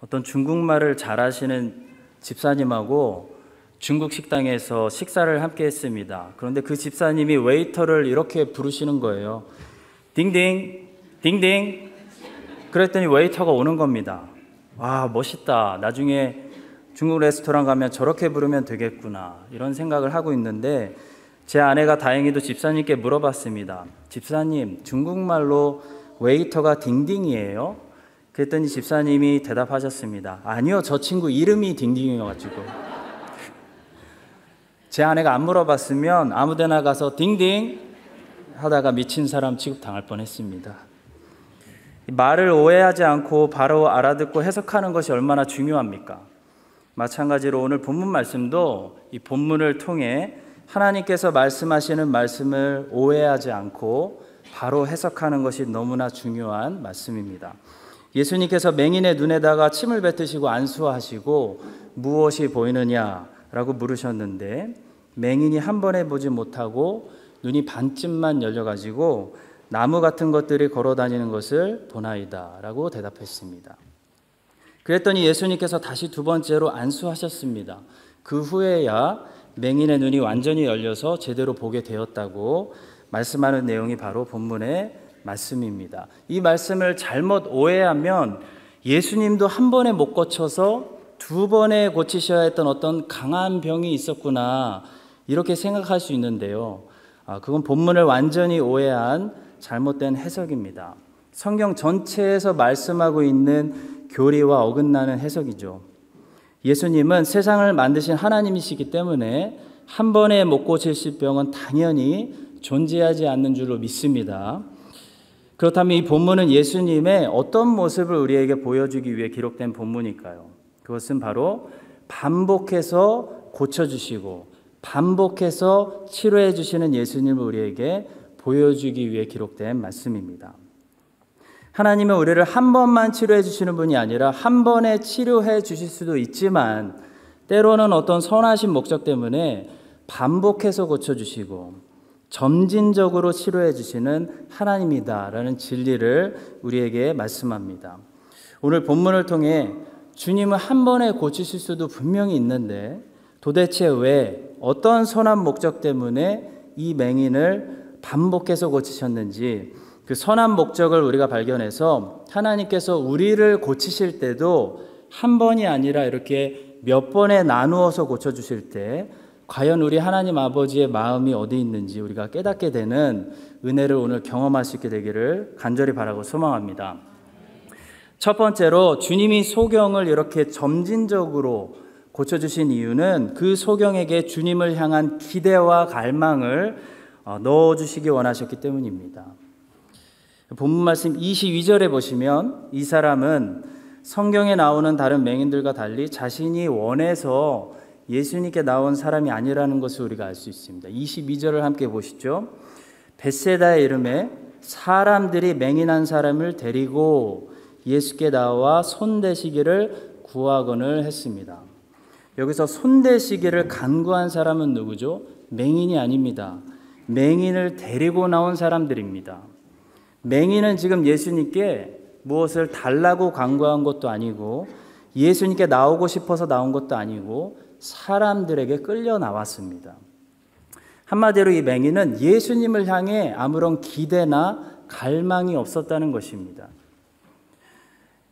어떤 중국말을 잘하시는 집사님하고 중국 식당에서 식사를 함께 했습니다. 그런데 그 집사님이 웨이터를 이렇게 부르시는 거예요. 딩딩, 딩딩. 그랬더니 웨이터가 오는 겁니다. 와, 멋있다. 나중에 중국 레스토랑 가면 저렇게 부르면 되겠구나. 이런 생각을 하고 있는데 제 아내가 다행히도 집사님께 물어봤습니다. 집사님, 중국말로 웨이터가 딩딩이에요? 그랬더니 집사님이 대답하셨습니다. 아니요, 저 친구 이름이 딩딩이어가지고. 제 아내가 안 물어봤으면 아무데나 가서 딩딩 하다가 미친 사람 취급당할 뻔했습니다. 말을 오해하지 않고 바로 알아듣고 해석하는 것이 얼마나 중요합니까? 마찬가지로 오늘 본문 말씀도 이 본문을 통해 하나님께서 말씀하시는 말씀을 오해하지 않고 바로 해석하는 것이 너무나 중요한 말씀입니다. 예수님께서 맹인의 눈에다가 침을 뱉으시고 안수하시고 무엇이 보이느냐라고 물으셨는데 맹인이 한 번에 보지 못하고 눈이 반쯤만 열려가지고 나무 같은 것들이 걸어다니는 것을 보나이다 라고 대답했습니다. 그랬더니 예수님께서 다시 두 번째로 안수하셨습니다. 그 후에야 맹인의 눈이 완전히 열려서 제대로 보게 되었다고 말씀하는 내용이 바로 본문의 말씀입니다. 이 말씀을 잘못 오해하면 예수님도 한 번에 못 고쳐서 두 번에 고치셔야 했던 어떤 강한 병이 있었구나 이렇게 생각할 수 있는데요. 그건 본문을 완전히 오해한 잘못된 해석입니다. 성경 전체에서 말씀하고 있는 교리와 어긋나는 해석이죠. 예수님은 세상을 만드신 하나님이시기 때문에 한 번에 못 고치실 병은 당연히 존재하지 않는 줄로 믿습니다. 그렇다면 이 본문은 예수님의 어떤 모습을 우리에게 보여주기 위해 기록된 본문일까요? 그것은 바로 반복해서 고쳐주시고 반복해서 치료해 주시는 예수님을 우리에게 보여주기 위해 기록된 말씀입니다. 하나님은 우리를 한 번만 치료해 주시는 분이 아니라 한 번에 치료해 주실 수도 있지만 때로는 어떤 선하신 목적 때문에 반복해서 고쳐주시고 점진적으로 치료해 주시는 하나님이다라는 진리를 우리에게 말씀합니다. 오늘 본문을 통해 주님은 한 번에 고치실 수도 분명히 있는데 도대체 왜 어떤 선한 목적 때문에 이 맹인을 반복해서 고치셨는지 그 선한 목적을 우리가 발견해서 하나님께서 우리를 고치실 때도 한 번이 아니라 이렇게 몇 번에 나누어서 고쳐주실 때 과연 우리 하나님 아버지의 마음이 어디 있는지 우리가 깨닫게 되는 은혜를 오늘 경험할 수 있게 되기를 간절히 바라고 소망합니다. 첫 번째로 주님이 소경을 이렇게 점진적으로 고쳐주신 이유는 그 소경에게 주님을 향한 기대와 갈망을 넣어주시기 원하셨기 때문입니다. 본문 말씀 22절에 보시면 이 사람은 성경에 나오는 다른 맹인들과 달리 자신이 원해서 예수님께 나온 사람이 아니라는 것을 우리가 알 수 있습니다. 22절을 함께 보시죠. 벳세다의 이름에 사람들이 맹인한 사람을 데리고 예수께 나와 손대시기를 구하거늘 했습니다. 여기서 손대시기를 간구한 사람은 누구죠? 맹인이 아닙니다. 맹인을 데리고 나온 사람들입니다. 맹인은 지금 예수님께 무엇을 달라고 간구한 것도 아니고 예수님께 나오고 싶어서 나온 것도 아니고 사람들에게 끌려 나왔습니다. 한마디로 이 맹인은 예수님을 향해 아무런 기대나 갈망이 없었다는 것입니다.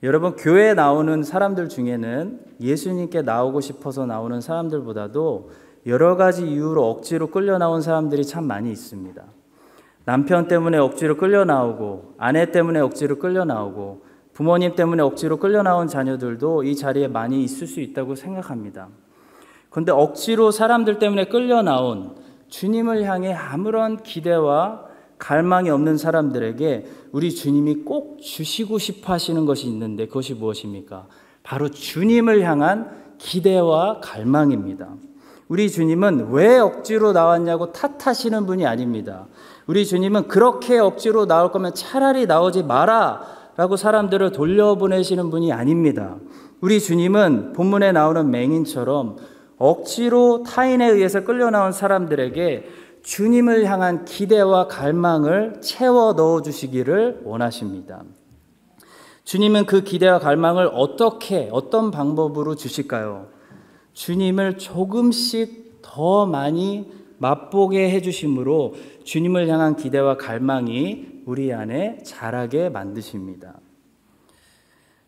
여러분, 교회에 나오는 사람들 중에는 예수님께 나오고 싶어서 나오는 사람들보다도 여러 가지 이유로 억지로 끌려 나온 사람들이 참 많이 있습니다. 남편 때문에 억지로 끌려 나오고 아내 때문에 억지로 끌려 나오고 부모님 때문에 억지로 끌려 나온 자녀들도 이 자리에 많이 있을 수 있다고 생각합니다. 그런데 억지로 사람들 때문에 끌려 나온 주님을 향해 아무런 기대와 갈망이 없는 사람들에게 우리 주님이 꼭 주시고 싶어 하시는 것이 있는데 그것이 무엇입니까? 바로 주님을 향한 기대와 갈망입니다. 우리 주님은 왜 억지로 나왔냐고 탓하시는 분이 아닙니다. 우리 주님은 그렇게 억지로 나올 거면 차라리 나오지 마라 라고 사람들을 돌려보내시는 분이 아닙니다. 우리 주님은 본문에 나오는 맹인처럼 억지로 타인에 의해서 끌려 나온 사람들에게 주님을 향한 기대와 갈망을 채워 넣어주시기를 원하십니다. 주님은 그 기대와 갈망을 어떤 방법으로 주실까요? 주님을 조금씩 더 많이 맛보게 해주심으로 주님을 향한 기대와 갈망이 우리 안에 자라게 만드십니다.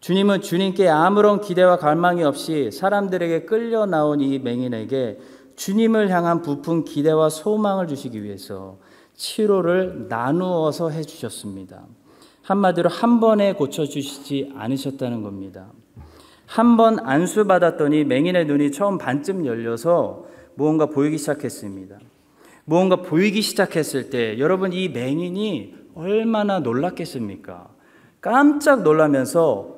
주님은 주님께 아무런 기대와 갈망이 없이 사람들에게 끌려 나온 이 맹인에게 주님을 향한 부푼 기대와 소망을 주시기 위해서 치료를 나누어서 해주셨습니다. 한마디로 한 번에 고쳐주시지 않으셨다는 겁니다. 한 번 안수받았더니 맹인의 눈이 처음 반쯤 열려서 무언가 보이기 시작했습니다. 무언가 보이기 시작했을 때 여러분, 이 맹인이 얼마나 놀랐겠습니까? 깜짝 놀라면서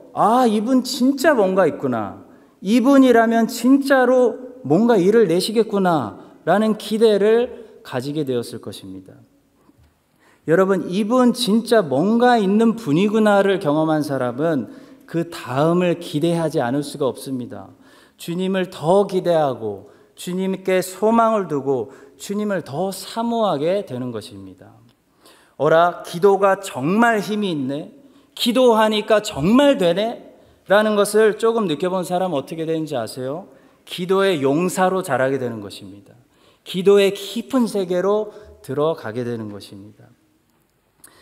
이분 진짜 뭔가 있구나, 이분이라면 진짜로 뭔가 일을 내시겠구나 라는 기대를 가지게 되었을 것입니다. 여러분, 이분 진짜 뭔가 있는 분이구나를 경험한 사람은 그 다음을 기대하지 않을 수가 없습니다. 주님을 더 기대하고 주님께 소망을 두고 주님을 더 사모하게 되는 것입니다. 어라, 기도가 정말 힘이 있네, 기도하니까 정말 되네 라는 것을 조금 느껴본 사람은 어떻게 되는지 아세요? 기도의 용사로 자라게 되는 것입니다. 기도의 깊은 세계로 들어가게 되는 것입니다.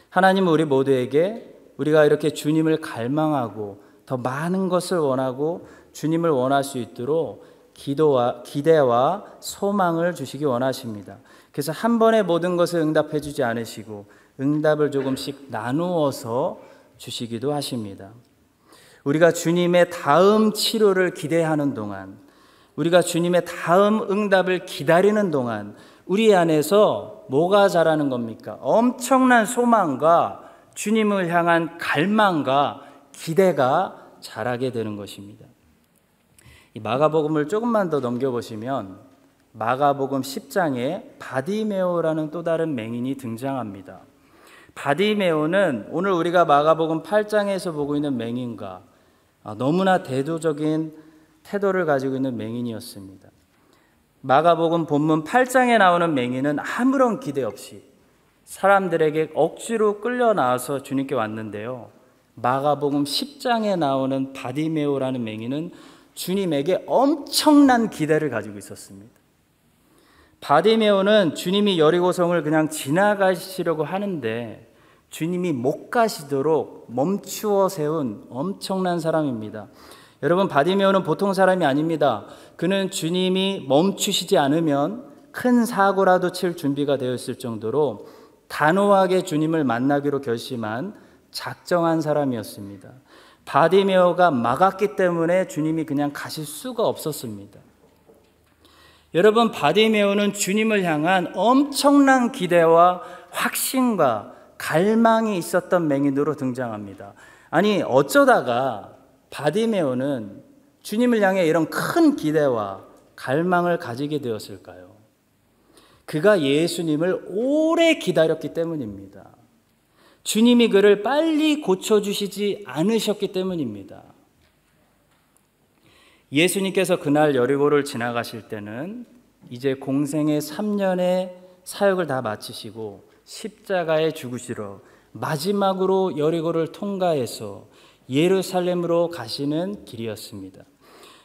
하나님은 우리 모두에게 우리가 이렇게 주님을 갈망하고 더 많은 것을 원하고 주님을 원할 수 있도록 기대와 소망을 주시기 원하십니다. 그래서 한 번에 모든 것을 응답해 주지 않으시고 응답을 조금씩 나누어서 주시기도 하십니다. 우리가 주님의 다음 치료를 기대하는 동안, 우리가 주님의 다음 응답을 기다리는 동안 우리 안에서 뭐가 자라는 겁니까? 엄청난 소망과 주님을 향한 갈망과 기대가 자라게 되는 것입니다. 이 마가복음을 조금만 더 넘겨보시면 마가복음 10장에 바디메오라는 또 다른 맹인이 등장합니다. 바디메오는 오늘 우리가 마가복음 8장에서 보고 있는 맹인과 너무나 대조적인 태도를 가지고 있는 맹인이었습니다. 마가복음 본문 8장에 나오는 맹인은 아무런 기대 없이 사람들에게 억지로 끌려 나와서 주님께 왔는데요. 마가복음 10장에 나오는 바디메오라는 맹인은 주님에게 엄청난 기대를 가지고 있었습니다. 바디메오는 주님이 여리고성을 그냥 지나가시려고 하는데 주님이 못 가시도록 멈추어 세운 엄청난 사람입니다. 여러분, 바디메오는 보통 사람이 아닙니다. 그는 주님이 멈추시지 않으면 큰 사고라도 칠 준비가 되어 있을 정도로 단호하게 주님을 만나기로 결심한 작정한 사람이었습니다. 바디메오가 막았기 때문에 주님이 그냥 가실 수가 없었습니다. 여러분, 바디메오는 주님을 향한 엄청난 기대와 확신과 갈망이 있었던 맹인으로 등장합니다. 아니, 어쩌다가 바디메오는 주님을 향해 이런 큰 기대와 갈망을 가지게 되었을까요? 그가 예수님을 오래 기다렸기 때문입니다. 주님이 그를 빨리 고쳐주시지 않으셨기 때문입니다. 예수님께서 그날 여리고를 지나가실 때는 이제 공생의 3년의 사역을 다 마치시고 십자가에 죽으시러 마지막으로 여리고를 통과해서 예루살렘으로 가시는 길이었습니다.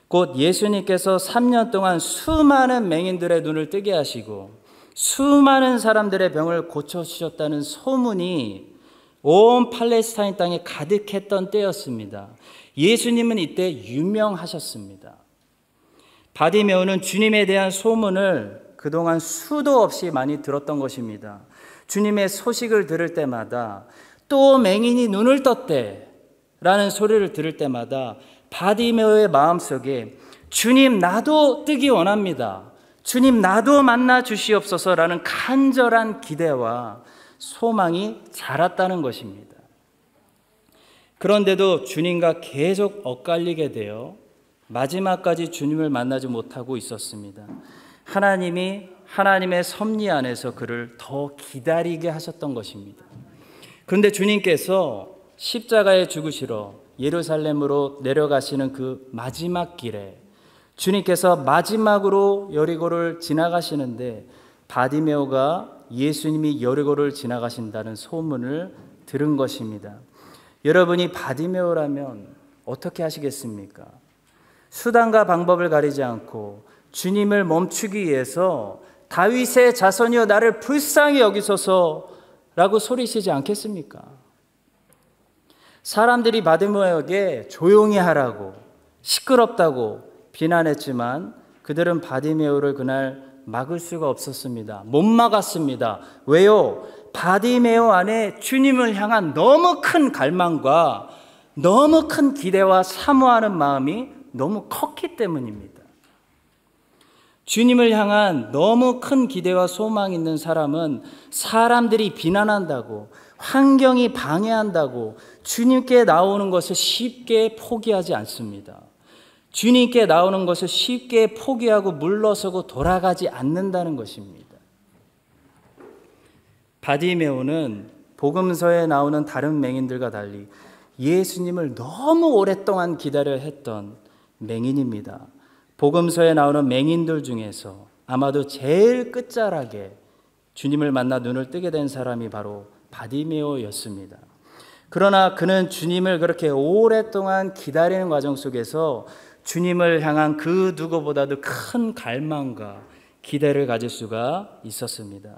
곧 예수님께서 3년 동안 수많은 맹인들의 눈을 뜨게 하시고 수많은 사람들의 병을 고쳐주셨다는 소문이 온 팔레스타인 땅에 가득했던 때였습니다. 예수님은 이때 유명하셨습니다. 바디메오는 주님에 대한 소문을 그동안 수도 없이 많이 들었던 것입니다. 주님의 소식을 들을 때마다, 또 맹인이 눈을 떴대 라는 소리를 들을 때마다 바디메오의 마음속에 주님, 나도 뜨기 원합니다, 주님, 나도 만나 주시옵소서라는 간절한 기대와 소망이 자랐다는 것입니다. 그런데도 주님과 계속 엇갈리게 되어 마지막까지 주님을 만나지 못하고 있었습니다. 하나님이 하나님의 섭리 안에서 그를 더 기다리게 하셨던 것입니다. 그런데 주님께서 십자가에 죽으시러 예루살렘으로 내려가시는 그 마지막 길에 주님께서 마지막으로 여리고를 지나가시는데 바디메오가 예수님이 여리고를 지나가신다는 소문을 들은 것입니다. 여러분이 바디메오라면 어떻게 하시겠습니까? 수단과 방법을 가리지 않고 주님을 멈추기 위해서 다윗의 자손이여 나를 불쌍히 여기소서라고 소리치지 않겠습니까? 사람들이 바디메오에게 조용히 하라고 시끄럽다고 비난했지만 그들은 바디메오를 그날 막을 수가 없었습니다. 못 막았습니다. 왜요? 바디메오 안에 주님을 향한 너무 큰 갈망과 너무 큰 기대와 사모하는 마음이 너무 컸기 때문입니다. 주님을 향한 너무 큰 기대와 소망이 있는 사람은 사람들이 비난한다고, 환경이 방해한다고 주님께 나오는 것을 쉽게 포기하지 않습니다. 주님께 나오는 것을 쉽게 포기하고 물러서고 돌아가지 않는다는 것입니다. 바디메오는 복음서에 나오는 다른 맹인들과 달리 예수님을 너무 오랫동안 기다려 했던 맹인입니다. 복음서에 나오는 맹인들 중에서 아마도 제일 끝자락에 주님을 만나 눈을 뜨게 된 사람이 바로 바디메오였습니다. 그러나 그는 주님을 그렇게 오랫동안 기다리는 과정 속에서 주님을 향한 그 누구보다도 큰 갈망과 기대를 가질 수가 있었습니다.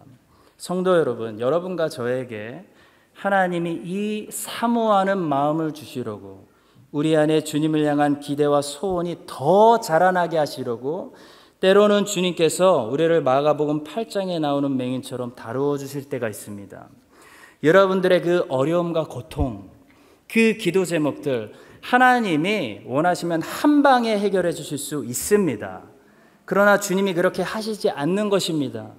성도 여러분, 여러분과 저에게 하나님이 이 사모하는 마음을 주시려고 우리 안에 주님을 향한 기대와 소원이 더 자라나게 하시려고 때로는 주님께서 우리를 마가복음 8장에 나오는 맹인처럼 다루어 주실 때가 있습니다. 여러분들의 그 어려움과 고통, 그 기도 제목들 하나님이 원하시면 한 방에 해결해 주실 수 있습니다. 그러나 주님이 그렇게 하시지 않는 것입니다.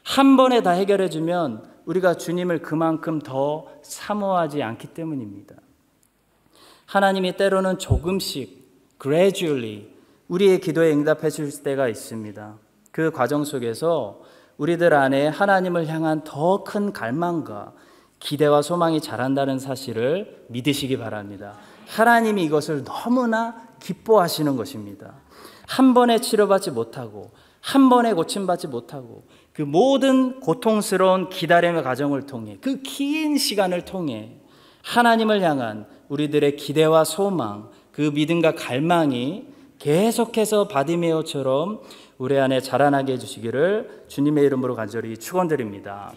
한 번에 다 해결해 주면 우리가 주님을 그만큼 더 사모하지 않기 때문입니다. 하나님이 때로는 조금씩 gradually 우리의 기도에 응답해 주실 때가 있습니다. 그 과정 속에서 우리들 안에 하나님을 향한 더 큰 갈망과 기대와 소망이 자란다는 사실을 믿으시기 바랍니다. 하나님이 이것을 너무나 기뻐하시는 것입니다. 한 번에 치료받지 못하고 한 번에 고침받지 못하고 그 모든 고통스러운 기다림의 과정을 통해 그 긴 시간을 통해 하나님을 향한 우리들의 기대와 소망, 그 믿음과 갈망이 계속해서 바디메오처럼 우리 안에 자라나게 해주시기를 주님의 이름으로 간절히 축원드립니다.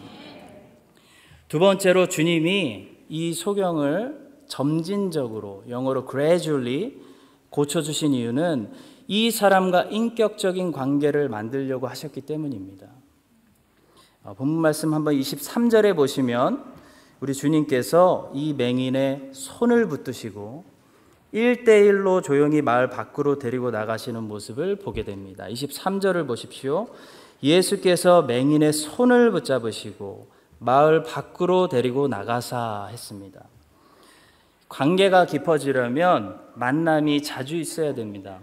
두 번째로 주님이 이 소경을 점진적으로 영어로 gradually 고쳐주신 이유는 이 사람과 인격적인 관계를 만들려고 하셨기 때문입니다. 본문 말씀 한번 23절에 보시면 우리 주님께서 이 맹인의 손을 붙드시고 1대1로 조용히 마을 밖으로 데리고 나가시는 모습을 보게 됩니다. 23절을 보십시오. 예수께서 맹인의 손을 붙잡으시고 마을 밖으로 데리고 나가사 했습니다. 관계가 깊어지려면 만남이 자주 있어야 됩니다.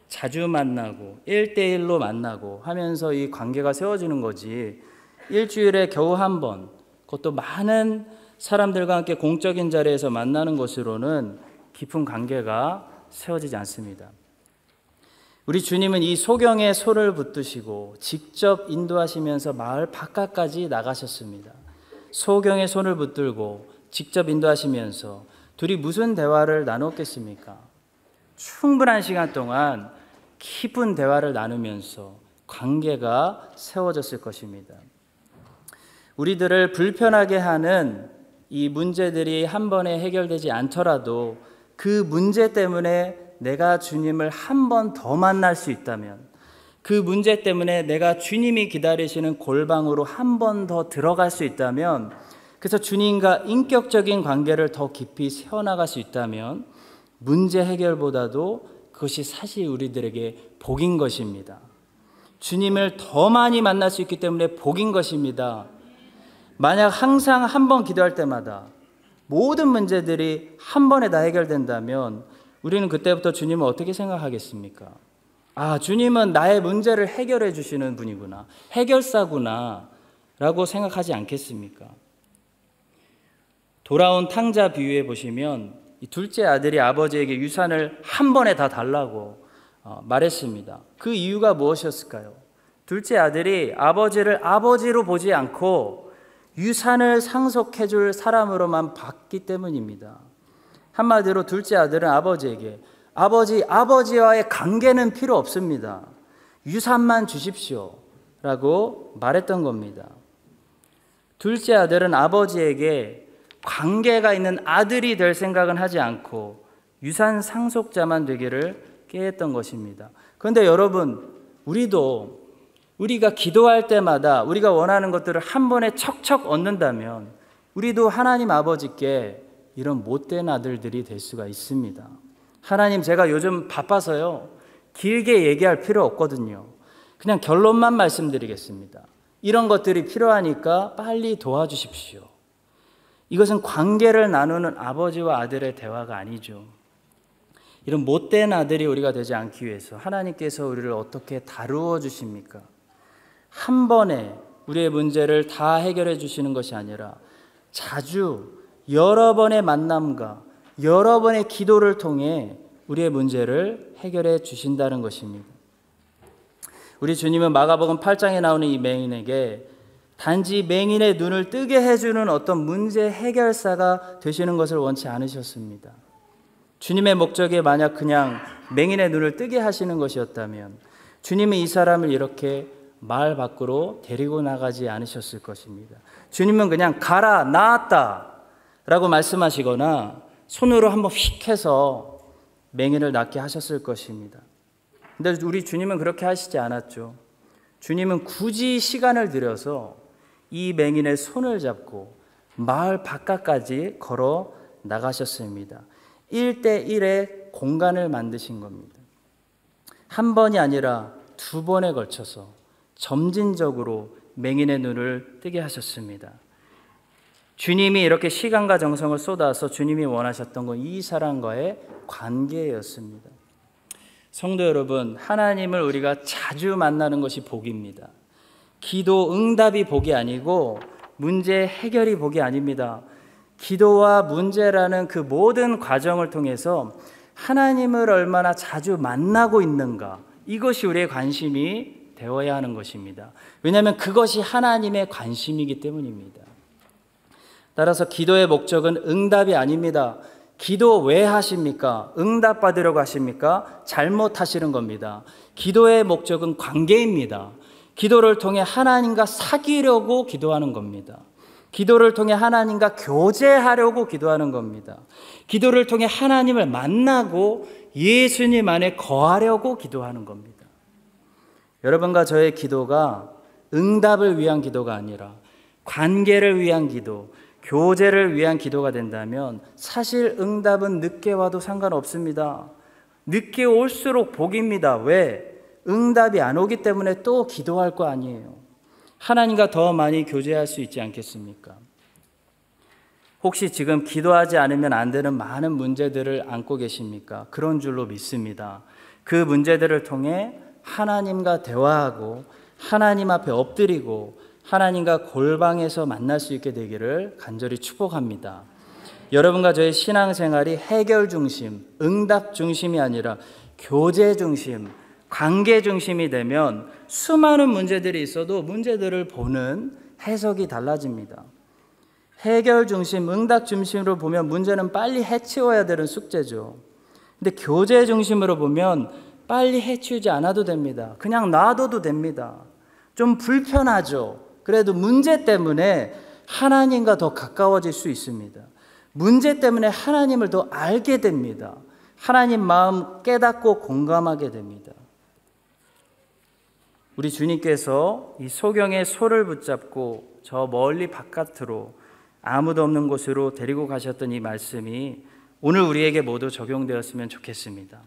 자주 만나고 1대1로 만나고 하면서 이 관계가 세워지는 거지 일주일에 겨우 한 번, 그것도 많은 사람들과 함께 공적인 자리에서 만나는 것으로는 깊은 관계가 세워지지 않습니다. 우리 주님은 이 소경의 손을 붙드시고 직접 인도하시면서 마을 바깥까지 나가셨습니다. 소경의 손을 붙들고 직접 인도하시면서 둘이 무슨 대화를 나눴겠습니까? 충분한 시간 동안 깊은 대화를 나누면서 관계가 세워졌을 것입니다. 우리들을 불편하게 하는 이 문제들이 한 번에 해결되지 않더라도 그 문제 때문에 내가 주님을 한 번 더 만날 수 있다면, 그 문제 때문에 내가 주님이 기다리시는 골방으로 한 번 더 들어갈 수 있다면, 그래서 주님과 인격적인 관계를 더 깊이 세워나갈 수 있다면 문제 해결보다도 그것이 사실 우리들에게 복인 것입니다. 주님을 더 많이 만날 수 있기 때문에 복인 것입니다. 만약 항상 한 번 기도할 때마다 모든 문제들이 한 번에 다 해결된다면 우리는 그때부터 주님을 어떻게 생각하겠습니까? 아, 주님은 나의 문제를 해결해 주시는 분이구나, 해결사구나 라고 생각하지 않겠습니까? 돌아온 탕자 비유에 보시면 이 둘째 아들이 아버지에게 유산을 한 번에 다 달라고 말했습니다. 그 이유가 무엇이었을까요? 둘째 아들이 아버지를 아버지로 보지 않고 유산을 상속해 줄 사람으로만 봤기 때문입니다. 한마디로 둘째 아들은 아버지와의 관계는 필요 없습니다. 유산만 주십시오 라고 말했던 겁니다. 둘째 아들은 아버지에게 관계가 있는 아들이 될 생각은 하지 않고 유산 상속자만 되기를 꾀했던 것입니다. 그런데 여러분, 우리가 기도할 때마다 우리가 원하는 것들을 한 번에 척척 얻는다면 우리도 하나님 아버지께 이런 못된 아들들이 될 수가 있습니다. 하나님, 제가 요즘 바빠서요, 길게 얘기할 필요 없거든요. 그냥 결론만 말씀드리겠습니다. 이런 것들이 필요하니까 빨리 도와주십시오. 이것은 관계를 나누는 아버지와 아들의 대화가 아니죠. 이런 못된 아들이 우리가 되지 않기 위해서 하나님께서 우리를 어떻게 다루어 주십니까? 한 번에 우리의 문제를 다 해결해 주시는 것이 아니라 자주 여러 번의 만남과 여러 번의 기도를 통해 우리의 문제를 해결해 주신다는 것입니다. 우리 주님은 마가복음 8장에 나오는 이 맹인에게 단지 맹인의 눈을 뜨게 해주는 어떤 문제 해결사가 되시는 것을 원치 않으셨습니다. 주님의 목적이 만약 그냥 맹인의 눈을 뜨게 하시는 것이었다면 주님은 이 사람을 이렇게 마을 밖으로 데리고 나가지 않으셨을 것입니다. 주님은 그냥 가라, 나았다 라고 말씀하시거나 손으로 한번 휙 해서 맹인을 낫게 하셨을 것입니다. 근데 우리 주님은 그렇게 하시지 않았죠. 주님은 굳이 시간을 들여서 이 맹인의 손을 잡고 마을 바깥까지 걸어 나가셨습니다. 1대1의 공간을 만드신 겁니다. 한 번이 아니라 두 번에 걸쳐서 점진적으로 맹인의 눈을 뜨게 하셨습니다. 주님이 이렇게 시간과 정성을 쏟아서 주님이 원하셨던 건 이 사람과의 관계였습니다. 성도 여러분, 하나님을 우리가 자주 만나는 것이 복입니다. 기도 응답이 복이 아니고 문제 해결이 복이 아닙니다. 기도와 문제라는 그 모든 과정을 통해서 하나님을 얼마나 자주 만나고 있는가, 이것이 우리의 관심이 되어야 하는 것입니다. 왜냐하면 그것이 하나님의 관심이기 때문입니다. 따라서 기도의 목적은 응답이 아닙니다. 기도 왜 하십니까? 응답 받으려고 하십니까? 잘못하시는 겁니다. 기도의 목적은 관계입니다. 기도를 통해 하나님과 사귀려고 기도하는 겁니다. 기도를 통해 하나님과 교제하려고 기도하는 겁니다. 기도를 통해 하나님을 만나고 예수님 안에 거하려고 기도하는 겁니다. 여러분과 저의 기도가 응답을 위한 기도가 아니라 관계를 위한 기도, 교제를 위한 기도가 된다면 사실 응답은 늦게 와도 상관없습니다. 늦게 올수록 복입니다. 왜? 응답이 안 오기 때문에 또 기도할 거 아니에요. 하나님과 더 많이 교제할 수 있지 않겠습니까? 혹시 지금 기도하지 않으면 안 되는 많은 문제들을 안고 계십니까? 그런 줄로 믿습니다. 그 문제들을 통해 하나님과 대화하고 하나님 앞에 엎드리고 하나님과 골방에서 만날 수 있게 되기를 간절히 축복합니다. 여러분과 저의 신앙생활이 해결 중심, 응답 중심이 아니라 교제 중심, 관계 중심이 되면 수많은 문제들이 있어도 문제들을 보는 해석이 달라집니다. 해결 중심, 응답 중심으로 보면 문제는 빨리 해치워야 되는 숙제죠. 근데 교제 중심으로 보면 빨리 해치우지 않아도 됩니다. 그냥 놔둬도 됩니다. 좀 불편하죠. 그래도 문제 때문에 하나님과 더 가까워질 수 있습니다. 문제 때문에 하나님을 더 알게 됩니다. 하나님 마음 깨닫고 공감하게 됩니다. 우리 주님께서 이 소경의 소를 붙잡고 저 멀리 바깥으로 아무도 없는 곳으로 데리고 가셨던 이 말씀이 오늘 우리에게 모두 적용되었으면 좋겠습니다.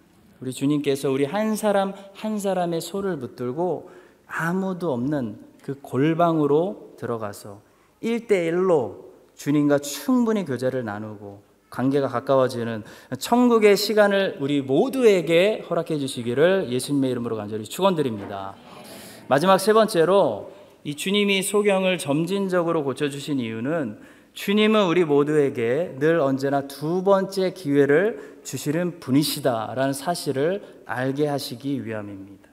우리 주님께서 우리 한 사람 한 사람의 소를 붙들고 아무도 없는 그 골방으로 들어가서 1대1로 주님과 충분히 교제를 나누고 관계가 가까워지는 천국의 시간을 우리 모두에게 허락해 주시기를 예수님의 이름으로 간절히 축원드립니다. 마지막 세 번째로 이 주님이 소경을 점진적으로 고쳐주신 이유는 주님은 우리 모두에게 늘 언제나 두 번째 기회를 주시는 분이시다라는 사실을 알게 하시기 위함입니다.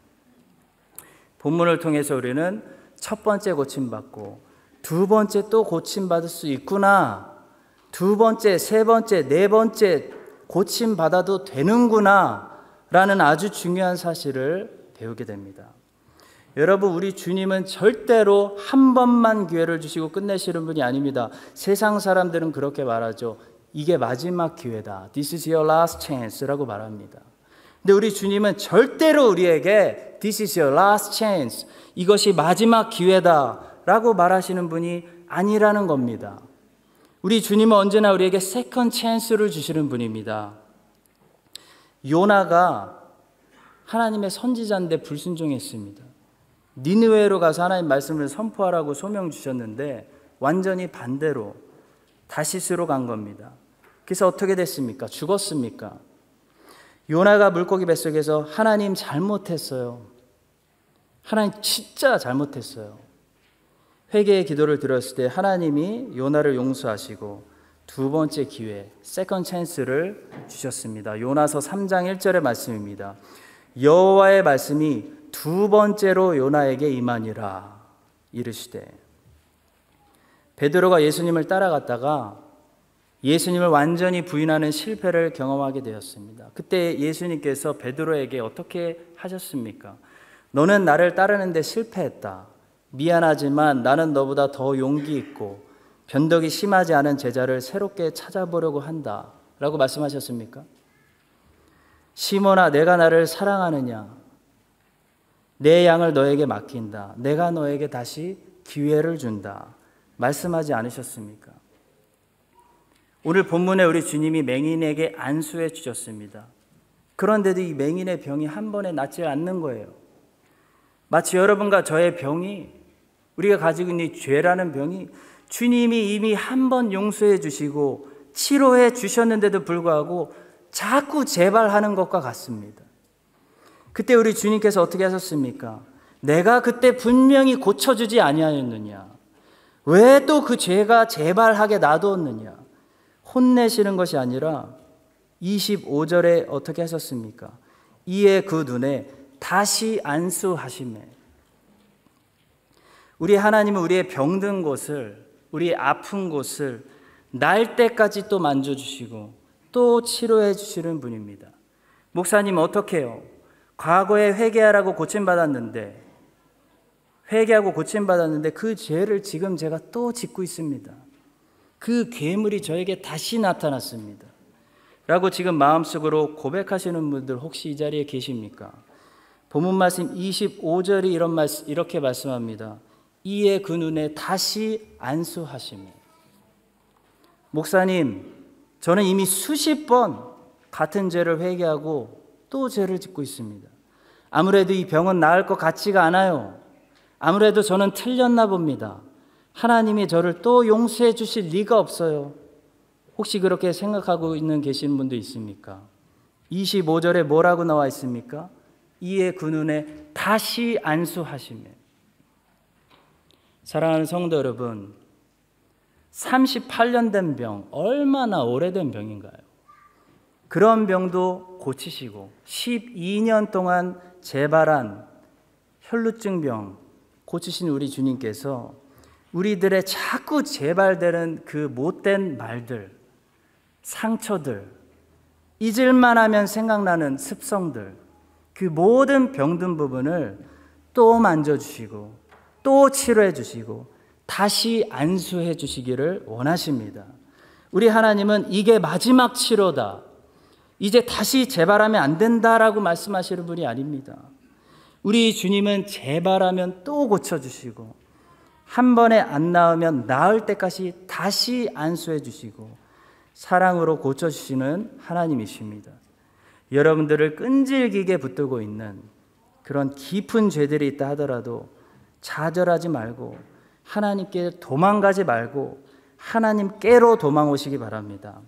본문을 통해서 우리는 첫 번째 고침받고 두 번째 또 고침받을 수 있구나, 두 번째, 세 번째, 네 번째 고침받아도 되는구나 라는 아주 중요한 사실을 배우게 됩니다. 여러분, 우리 주님은 절대로 한 번만 기회를 주시고 끝내시는 분이 아닙니다. 세상 사람들은 그렇게 말하죠. 이게 마지막 기회다. This is your last chance라고 말합니다. 근데 우리 주님은 절대로 우리에게 This is your last chance, 이것이 마지막 기회다 라고 말하시는 분이 아니라는 겁니다. 우리 주님은 언제나 우리에게 세컨 찬스를 주시는 분입니다. 요나가 하나님의 선지자인데 불순종했습니다. 니느웨로 가서 하나님 말씀을 선포하라고 소명 주셨는데 완전히 반대로 다시스로 간 겁니다. 그래서 어떻게 됐습니까? 죽었습니까? 요나가 물고기 뱃속에서 하나님 잘못했어요. 하나님 진짜 잘못했어요. 회개의 기도를 드렸을 때 하나님이 요나를 용서하시고 두 번째 기회, 세컨 찬스를 주셨습니다. 요나서 3장 1절의 말씀입니다. 여호와의 말씀이 두 번째로 요나에게 임하니라 이르시되. 베드로가 예수님을 따라갔다가 예수님을 완전히 부인하는 실패를 경험하게 되었습니다. 그때 예수님께서 베드로에게 어떻게 하셨습니까? 너는 나를 따르는데 실패했다. 미안하지만 나는 너보다 더 용기 있고 변덕이 심하지 않은 제자를 새롭게 찾아보려고 한다 라고 말씀하셨습니까? 시몬아, 내가 나를 사랑하느냐? 내 양을 너에게 맡긴다. 내가 너에게 다시 기회를 준다 말씀하지 않으셨습니까? 오늘 본문에 우리 주님이 맹인에게 안수해 주셨습니다. 그런데도 이 맹인의 병이 한 번에 낫지 않는 거예요. 마치 여러분과 저의 병이, 우리가 가지고 있는 죄라는 병이 주님이 이미 한 번 용서해 주시고 치료해 주셨는데도 불구하고 자꾸 재발하는 것과 같습니다. 그때 우리 주님께서 어떻게 하셨습니까? 내가 그때 분명히 고쳐주지 아니하였느냐? 왜 또 그 죄가 재발하게 놔두었느냐? 혼내시는 것이 아니라 25절에 어떻게 하셨습니까? 이에 그 눈에 다시 안수하시매. 우리 하나님은 우리의 병든 곳을, 우리의 아픈 곳을 날 때까지 또 만져주시고 또 치료해 주시는 분입니다. 목사님 어떻게 해요? 과거에 회개하라고 고침받았는데 그 죄를 지금 제가 또 짓고 있습니다. 그 괴물이 저에게 다시 나타났습니다 라고 지금 마음속으로 고백하시는 분들 혹시 이 자리에 계십니까? 본문 말씀 25절이 이렇게 말씀합니다. 이에 그 눈에 다시 안수하시며. 목사님, 저는 이미 수십 번 같은 죄를 회개하고 또 죄를 짓고 있습니다. 아무래도 이 병은 나을 것 같지가 않아요. 아무래도 저는 틀렸나 봅니다. 하나님이 저를 또 용서해 주실 리가 없어요. 혹시 그렇게 생각하고 계신 분도 있습니까? 25절에 뭐라고 나와 있습니까? 이에 그 눈에 다시 안수하시며. 사랑하는 성도 여러분, 38년 된 병, 얼마나 오래된 병인가요? 그런 병도 고치시고 12년 동안 재발한 혈루증 병 고치신 우리 주님께서 우리들의 자꾸 재발되는 그 못된 말들, 상처들, 잊을만 하면 생각나는 습성들, 그 모든 병든 부분을 또 만져주시고 또 치료해 주시고 다시 안수해 주시기를 원하십니다. 우리 하나님은 이게 마지막 치료다, 이제 다시 재발하면 안 된다라고 말씀하시는 분이 아닙니다. 우리 주님은 재발하면 또 고쳐주시고 한 번에 안 나으면 나을 때까지 다시 안수해 주시고 사랑으로 고쳐주시는 하나님이십니다. 여러분들을 끈질기게 붙들고 있는 그런 깊은 죄들이 있다 하더라도 좌절하지 말고 하나님께 도망가지 말고 하나님께로 도망오시기 바랍니다.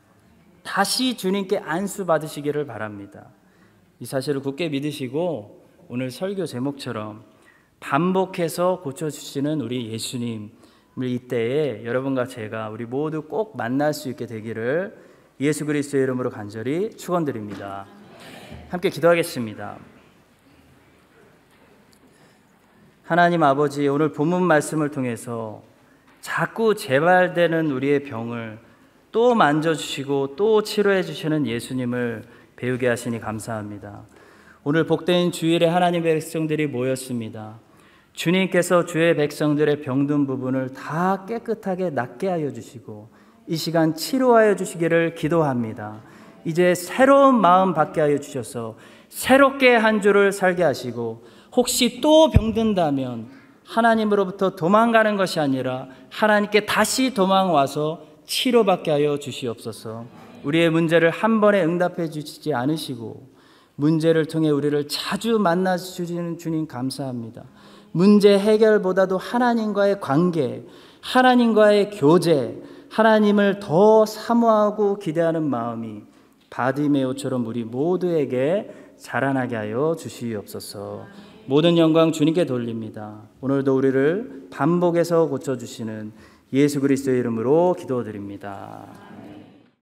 다시 주님께 안수 받으시기를 바랍니다. 이 사실을 굳게 믿으시고 오늘 설교 제목처럼 반복해서 고쳐주시는 우리 예수님을 이때에 여러분과 제가 우리 모두 꼭 만날 수 있게 되기를 예수 그리스도의 이름으로 간절히 축원드립니다. 함께 기도하겠습니다. 하나님 아버지, 오늘 본문 말씀을 통해서 자꾸 재발되는 우리의 병을 또 만져주시고 또 치료해 주시는 예수님을 배우게 하시니 감사합니다. 오늘 복된 주일에 하나님의 백성들이 모였습니다. 주님께서 주의 백성들의 병든 부분을 다 깨끗하게 낫게 하여 주시고 이 시간 치료하여 주시기를 기도합니다. 이제 새로운 마음 받게 하여 주셔서 새롭게 한 주를 살게 하시고, 혹시 또 병든다면 하나님으로부터 도망가는 것이 아니라 하나님께 다시 도망와서 치료받게 하여 주시옵소서. 우리의 문제를 한 번에 응답해 주시지 않으시고 문제를 통해 우리를 자주 만나 주시는 주님 감사합니다. 문제 해결보다도 하나님과의 관계, 하나님과의 교제, 하나님을 더 사모하고 기대하는 마음이 바디메오처럼 우리 모두에게 자라나게 하여 주시옵소서. 모든 영광 주님께 돌립니다. 오늘도 우리를 반복해서 고쳐주시는 예수 그리스도의 이름으로 기도드립니다.